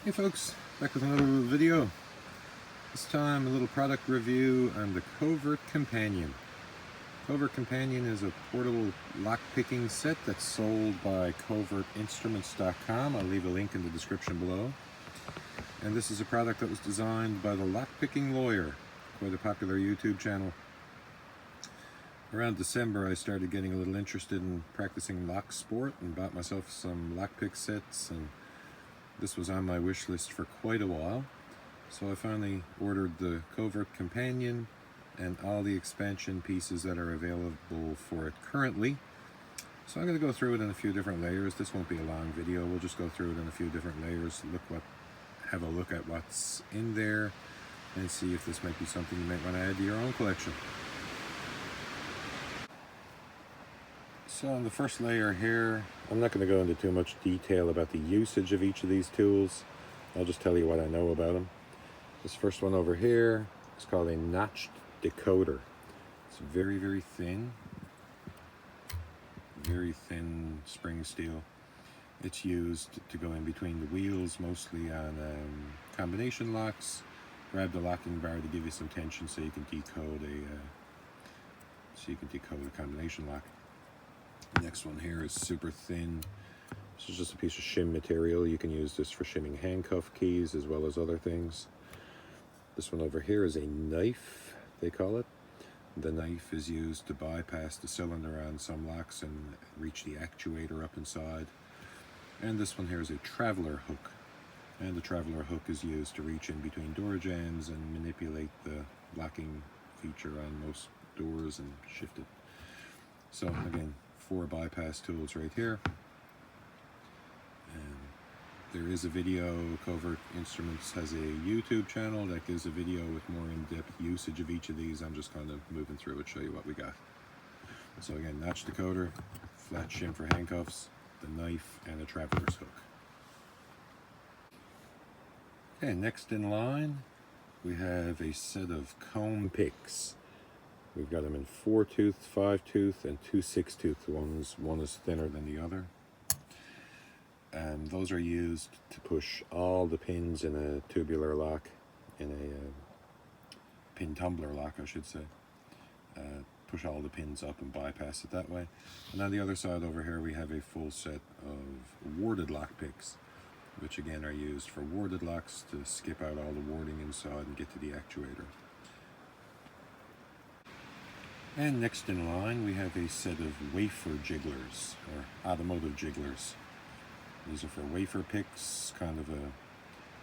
Hey folks, back with another little video. This time a little product review on the Covert Companion. Covert Companion is a portable lock-picking set that's sold by covertinstruments.com. I'll leave a link in the description below. And this is a product that was designed by the Lock-Picking Lawyer, quite a popular YouTube channel. Around December I started getting a little interested in practicing lock sport and bought myself some lockpick sets, and this was on my wish list for quite a while. So I finally ordered the Covert Companion and all the expansion pieces that are available for it currently. So I'm going to go through it in a few different layers. This won't be a long video. We'll just go through it in a few different layers, have a look at what's in there, and see if this might be something you might want to add to your own collection. So on the first layer here, I'm not going to go into too much detail about the usage of each of these tools. I'll just tell you what I know about them. This first one over here is called a notched decoder. It's very, very thin spring steel. It's used to go in between the wheels, mostly on combination locks. Grab the locking bar to give you some tension so you can decode a combination lock. The next one here is super thin. This is just a piece of shim material. You can use this for shimming handcuff keys as well as other things. This one over here is a knife, they call it. The knife is used to bypass the cylinder on some locks and reach the actuator up inside. And this one here is a traveler hook. And the traveler hook is used to reach in between door jambs and manipulate the locking feature on most doors and shift it. So again, 4 bypass tools right here. And there is a video. Covert Instruments has a YouTube channel that gives a video with more in-depth usage of each of these. I'm just kind of moving through it, show you what we got. So again, notch decoder, flat shim for handcuffs, the knife, and a traveler's hook. Okay, next in line, we have a set of comb picks. We've got them in 4-tooth, 5-tooth, and 2 6-tooth ones. One is thinner than the other. And those are used to push all the pins in a tubular lock, in a pin tumbler lock, I should say. Push all the pins up and bypass it that way. And on the other side over here, we have a full set of warded lock picks, which again are used for warded locks to skip out all the warding inside and get to the actuator. And next in line, we have a set of Wafer jigglers, or automotive jigglers. These are for wafer picks, kind of a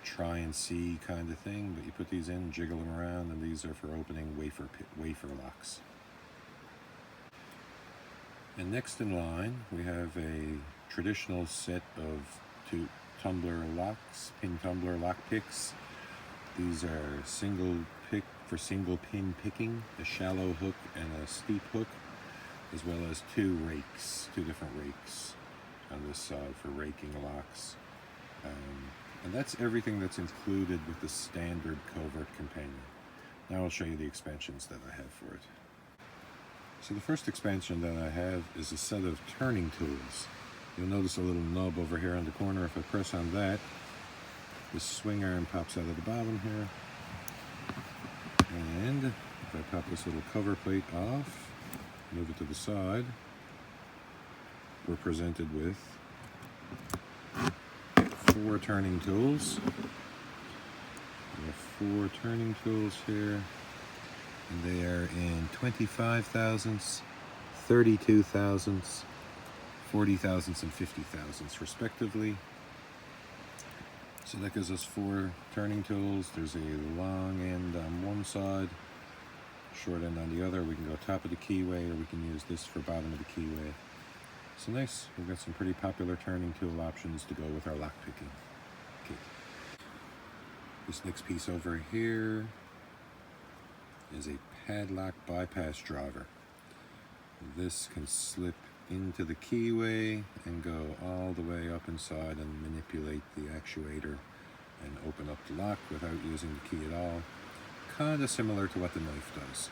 try and see kind of thing, but you put these in, jiggle them around, and these are for opening wafer locks. And next in line, we have a traditional set of 2 tumbler locks, pin tumbler lock picks. These are single pick for single pin picking, a shallow hook and a steep hook, as well as 2 rakes, 2 different rakes on this side for raking locks. And that's everything that's included with the standard Covert Companion. Now I'll show you the expansions that I have for it. So the first expansion that I have is a set of turning tools. You'll notice a little nub over here on the corner. If I press on that, this swing arm pops out of the bottom here. And if I pop this little cover plate off, move it to the side, we're presented with 4 turning tools. We have 4 turning tools here, and they are in 25 thousandths, 32 thousandths, 40 thousandths, and 50 thousandths respectively. So that gives us 4 turning tools. There's a long end on one side, short end on the other. We can go top of the keyway, or we can use this for bottom of the keyway. So nice, we've got some pretty popular turning tool options to go with our lock picking kit. This next piece over here is a padlock bypass driver. This can slip into the keyway and go all the way up inside and manipulate the actuator and open up the lock without using the key at all. Kind of similar to what the knife does.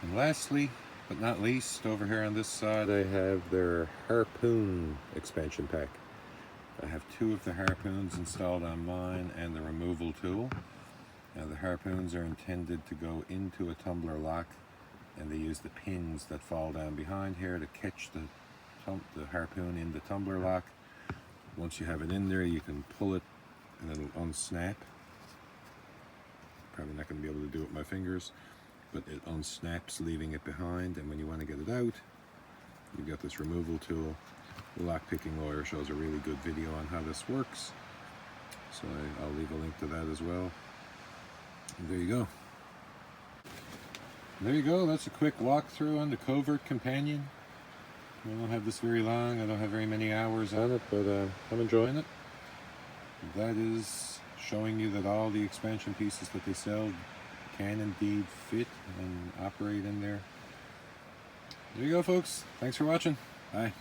And lastly, but not least, over here on this side I have their Harpoon expansion pack. I have 2 of the Harpoons installed on mine and the removal tool. Now the Harpoons are intended to go into a tumbler lock, and they use the pins that fall down behind here to catch the Harpoon in the tumbler lock. Once you have it in there, you can pull it and it'll unsnap. Probably not going to be able to do it with my fingers, but it unsnaps, leaving it behind, and when you want to get it out, you've got this removal tool. The Lockpicking Lawyer shows a really good video on how this works, so I'll leave a link to that as well. And there you go. There you go, that's a quick walkthrough on the Covert Companion. I don't have this very long, I don't have very many hours on it, but I'm enjoying it. That is showing you that all the expansion pieces that they sell can indeed fit and operate in there. There you go, folks. Thanks for watching. Bye.